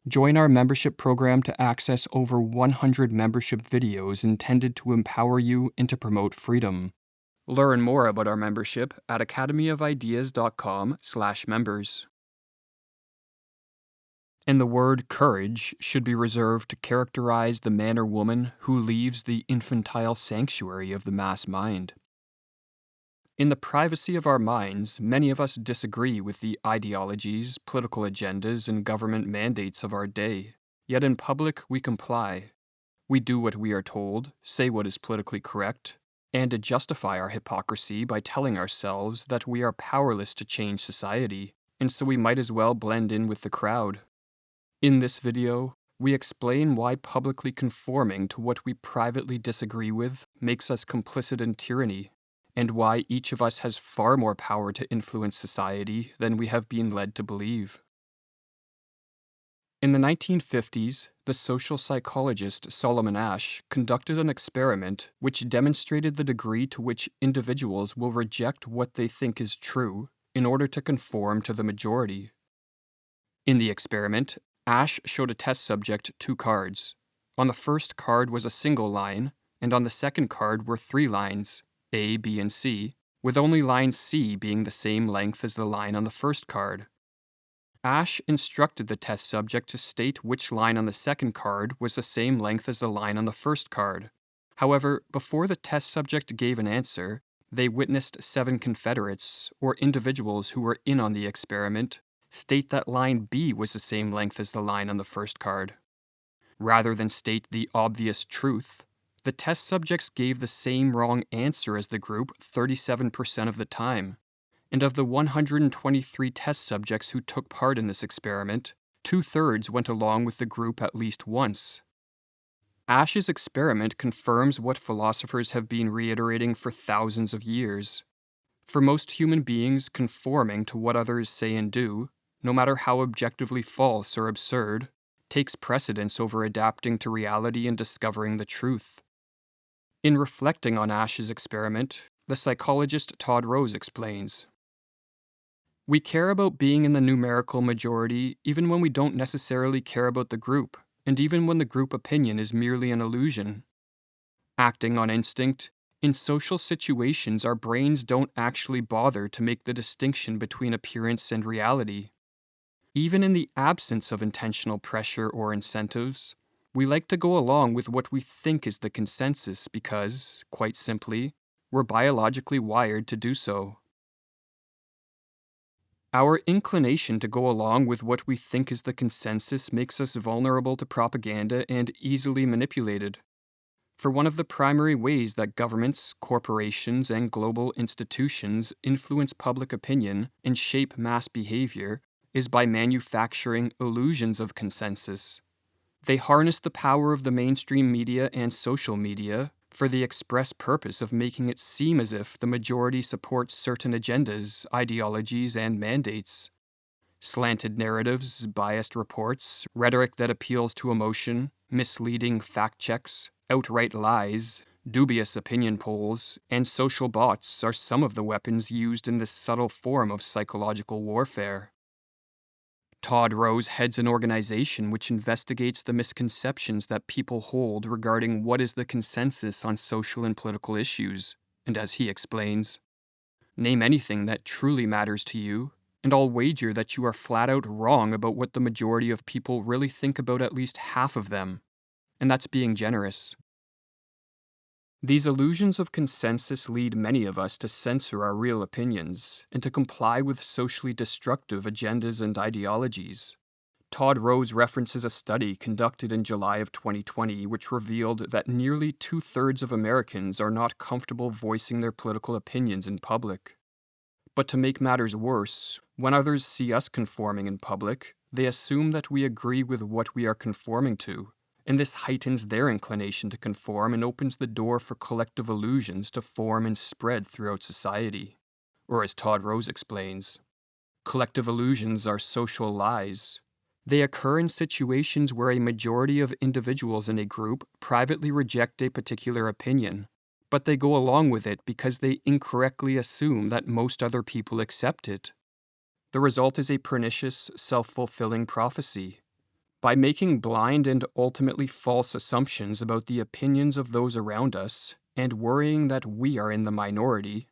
Join our membership program to access over 100 membership videos intended to empower you and to promote freedom. Learn more about our membership at academyofIdeas.com/members. And the word courage should be reserved to characterize the man or woman who leaves the infantile sanctuary of the mass mind. In the privacy of our minds, many of us disagree with the ideologies, political agendas, and government mandates of our day. Yet in public, we comply. We do what we are told, say what is politically correct, and to justify our hypocrisy by telling ourselves that we are powerless to change society, and so we might as well blend in with the crowd. In this video, we explain why publicly conforming to what we privately disagree with makes us complicit in tyranny, and why each of us has far more power to influence society than we have been led to believe. In the 1950s, the social psychologist Solomon Asch conducted an experiment which demonstrated the degree to which individuals will reject what they think is true in order to conform to the majority. In the experiment, Asch showed a test subject 2 cards. On the first card was a single line, and on the second card were 3 lines, A, B, and C, with only line C being the same length as the line on the first card. Asch instructed the test subject to state which line on the second card was the same length as the line on the first card. However, before the test subject gave an answer, they witnessed 7 Confederates, or individuals who were in on the experiment, state that line B was the same length as the line on the first card. Rather than state the obvious truth, the test subjects gave the same wrong answer as the group 37% of the time. And of the 123 test subjects who took part in this experiment, 2/3 went along with the group at least once. Asch's experiment confirms what philosophers have been reiterating for thousands of years. For most human beings, conforming to what others say and do, no matter how objectively false or absurd, takes precedence over adapting to reality and discovering the truth. In reflecting on Asch's experiment, the psychologist Todd Rose explains, "We care about being in the numerical majority even when we don't necessarily care about the group, and even when the group opinion is merely an illusion. Acting on instinct, in social situations our brains don't actually bother to make the distinction between appearance and reality. Even in the absence of intentional pressure or incentives, we like to go along with what we think is the consensus because, quite simply, we're biologically wired to do so. Our inclination to go along with what we think is the consensus makes us vulnerable to propaganda and easily manipulated. For one of the primary ways that governments, corporations, and global institutions influence public opinion and shape mass behavior is by manufacturing illusions of consensus. They harness the power of the mainstream media and social media for the express purpose of making it seem as if the majority supports certain agendas, ideologies, and mandates. Slanted narratives, biased reports, rhetoric that appeals to emotion, misleading fact checks, outright lies, dubious opinion polls, and social bots are some of the weapons used in this subtle form of psychological warfare. Todd Rose heads an organization which investigates the misconceptions that people hold regarding what is the consensus on social and political issues, and as he explains, name anything that truly matters to you, and I'll wager that you are flat out wrong about what the majority of people really think about at least half of them, and that's being generous. These illusions of consensus lead many of us to censor our real opinions and to comply with socially destructive agendas and ideologies. Todd Rose references a study conducted in July of 2020 which revealed that nearly 2/3 of Americans are not comfortable voicing their political opinions in public. But to make matters worse, when others see us conforming in public, they assume that we agree with what we are conforming to, and this heightens their inclination to conform and opens the door for collective illusions to form and spread throughout society. Or as Todd Rose explains, collective illusions are social lies. They occur in situations where a majority of individuals in a group privately reject a particular opinion, but they go along with it because they incorrectly assume that most other people accept it. The result is a pernicious, self-fulfilling prophecy. By making blind and ultimately false assumptions about the opinions of those around us, and worrying that we are in the minority,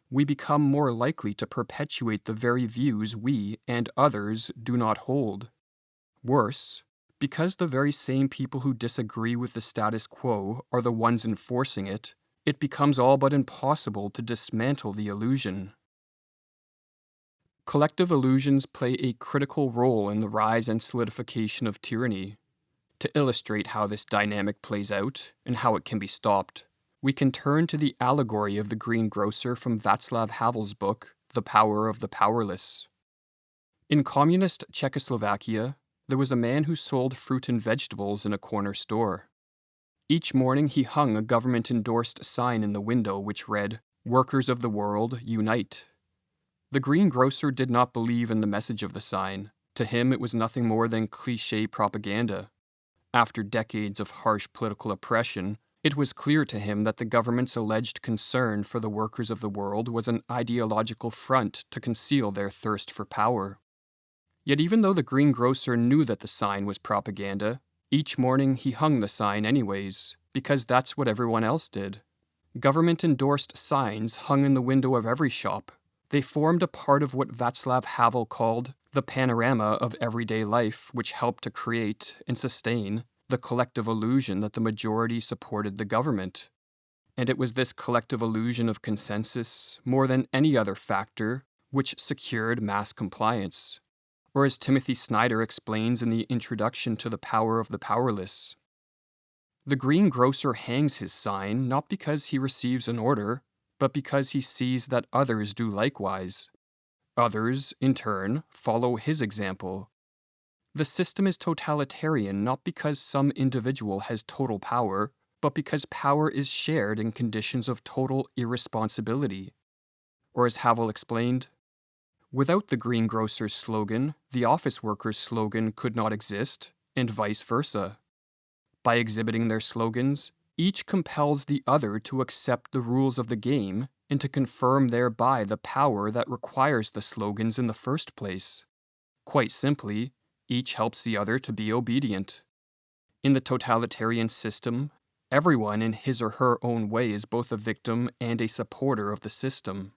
we become more likely to perpetuate the very views we and others do not hold. Worse, because the very same people who disagree with the status quo are the ones enforcing it, it becomes all but impossible to dismantle the illusion. Collective illusions play a critical role in the rise and solidification of tyranny. To illustrate how this dynamic plays out and how it can be stopped, we can turn to the allegory of the greengrocer from Václav Havel's book, The Power of the Powerless. In communist Czechoslovakia, there was a man who sold fruit and vegetables in a corner store. Each morning he hung a government-endorsed sign in the window which read, "Workers of the world, unite." The greengrocer did not believe in the message of the sign. To him it was nothing more than cliché propaganda. After decades of harsh political oppression, it was clear to him that the government's alleged concern for the workers of the world was an ideological front to conceal their thirst for power. Yet even though the greengrocer knew that the sign was propaganda, each morning he hung the sign anyways, because that's what everyone else did. Government-endorsed signs hung in the window of every shop. They formed a part of what Václav Havel called the panorama of everyday life, which helped to create and sustain the collective illusion that the majority supported the government. And it was this collective illusion of consensus, more than any other factor, which secured mass compliance. Or as Timothy Snyder explains in the introduction to The Power of the Powerless, the greengrocer hangs his sign not because he receives an order, but because he sees that others do likewise. Others, in turn, follow his example. The system is totalitarian not because some individual has total power, but because power is shared in conditions of total irresponsibility. Or as Havel explained, without the greengrocer's slogan, the office worker's slogan could not exist, and vice versa. By exhibiting their slogans, each compels the other to accept the rules of the game and to confirm thereby the power that requires the slogans in the first place. Quite simply, each helps the other to be obedient. In the totalitarian system, everyone in his or her own way is both a victim and a supporter of the system.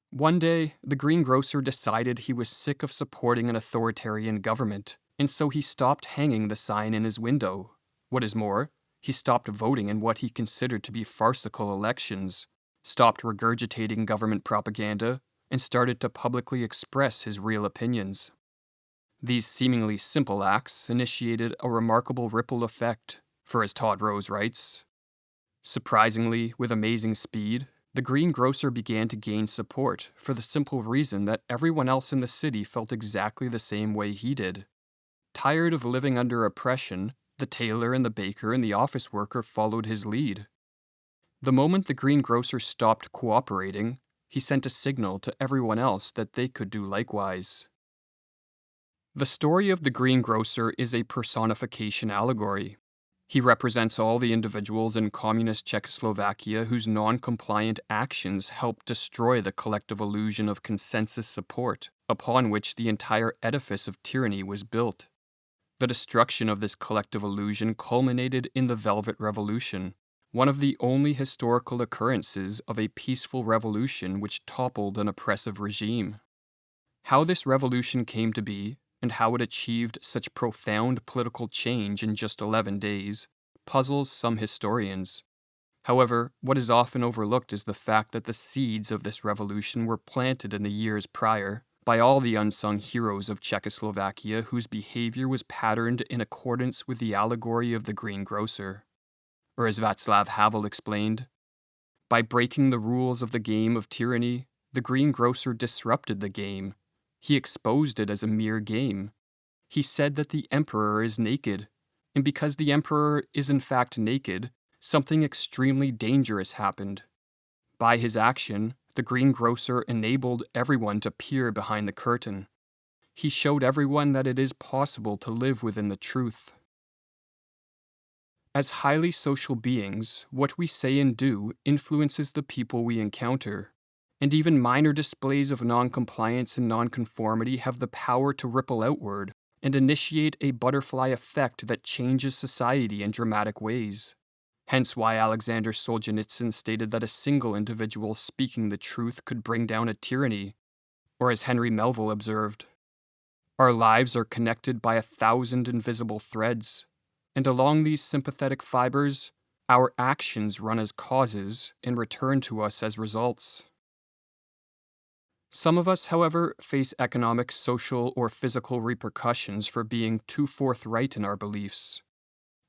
One day, the greengrocer decided he was sick of supporting an authoritarian government, and so he stopped hanging the sign in his window. What is more, he stopped voting in what he considered to be farcical elections, stopped regurgitating government propaganda, and started to publicly express his real opinions. These seemingly simple acts initiated a remarkable ripple effect, for as Todd Rose writes, surprisingly, with amazing speed, the greengrocer began to gain support for the simple reason that everyone else in the city felt exactly the same way he did. Tired of living under oppression, the tailor and the baker and the office worker followed his lead. The moment the greengrocer stopped cooperating, he sent a signal to everyone else that they could do likewise. The story of the greengrocer is a personification allegory. He represents all the individuals in communist Czechoslovakia whose non-compliant actions helped destroy the collective illusion of consensus support, upon which the entire edifice of tyranny was built. The destruction of this collective illusion culminated in the Velvet Revolution, one of the only historical occurrences of a peaceful revolution which toppled an oppressive regime. How this revolution came to be, and how it achieved such profound political change in just 11 days, puzzles some historians. However, what is often overlooked is the fact that the seeds of this revolution were planted in the years prior by all the unsung heroes of Czechoslovakia whose behavior was patterned in accordance with the allegory of the greengrocer. Or as Václav Havel explained, by breaking the rules of the game of tyranny, the greengrocer disrupted the game. He exposed it as a mere game. He said that the emperor is naked, and because the emperor is in fact naked, something extremely dangerous happened. By his action, the greengrocer enabled everyone to peer behind the curtain. He showed everyone that it is possible to live within the truth. As highly social beings, what we say and do influences the people we encounter. And even minor displays of non-compliance and non-conformity have the power to ripple outward, and initiate a butterfly effect that changes society in dramatic ways. Hence why Alexander Solzhenitsyn stated that a single individual speaking the truth could bring down a tyranny, or as Henry Melville observed, "Our lives are connected by 1,000 invisible threads, and along these sympathetic fibers, our actions run as causes and return to us as results." Some of us, however, face economic, social, or physical repercussions for being too forthright in our beliefs.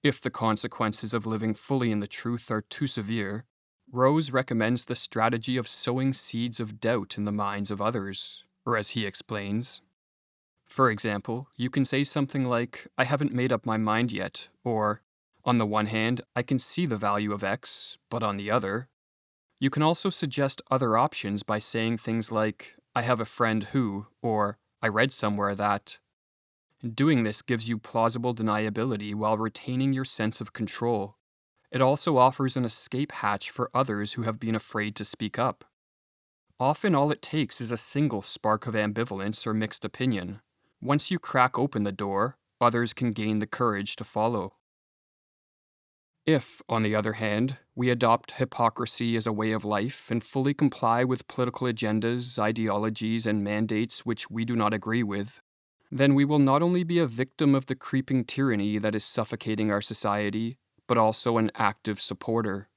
If the consequences of living fully in the truth are too severe, Rose recommends the strategy of sowing seeds of doubt in the minds of others, or as he explains. For example, you can say something like, "I haven't made up my mind yet," or, "On the one hand, I can see the value of X, but on the other." You can also suggest other options by saying things like, "I have a friend who," or "I read somewhere that." Doing this gives you plausible deniability while retaining your sense of control. It also offers an escape hatch for others who have been afraid to speak up. Often all it takes is a single spark of ambivalence or mixed opinion. Once you crack open the door, others can gain the courage to follow. If, on the other hand, we adopt hypocrisy as a way of life and fully comply with political agendas, ideologies, and mandates which we do not agree with, then we will not only be a victim of the creeping tyranny that is suffocating our society, but also an active supporter.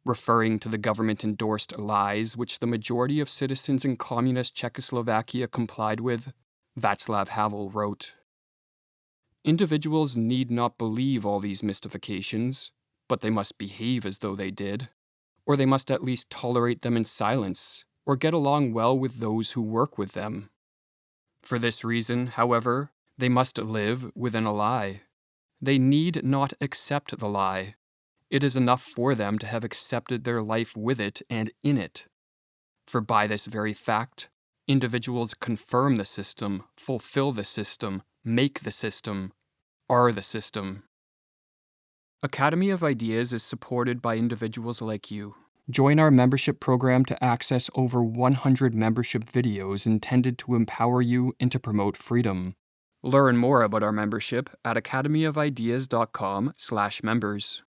Referring to the government-endorsed lies which the majority of citizens in communist Czechoslovakia complied with, Václav Havel wrote, "Individuals need not believe all these mystifications, but they must behave as though they did, or they must at least tolerate them in silence, or get along well with those who work with them. For this reason, however, they must live within a lie. They need not accept the lie. It is enough for them to have accepted their life with it and in it. For by this very fact, individuals confirm the system, fulfill the system, make the system, are the system." Academy of Ideas is supported by individuals like you. Join our membership program to access over 100 membership videos intended to empower you and to promote freedom. Learn more about our membership at academyofideas.com/members.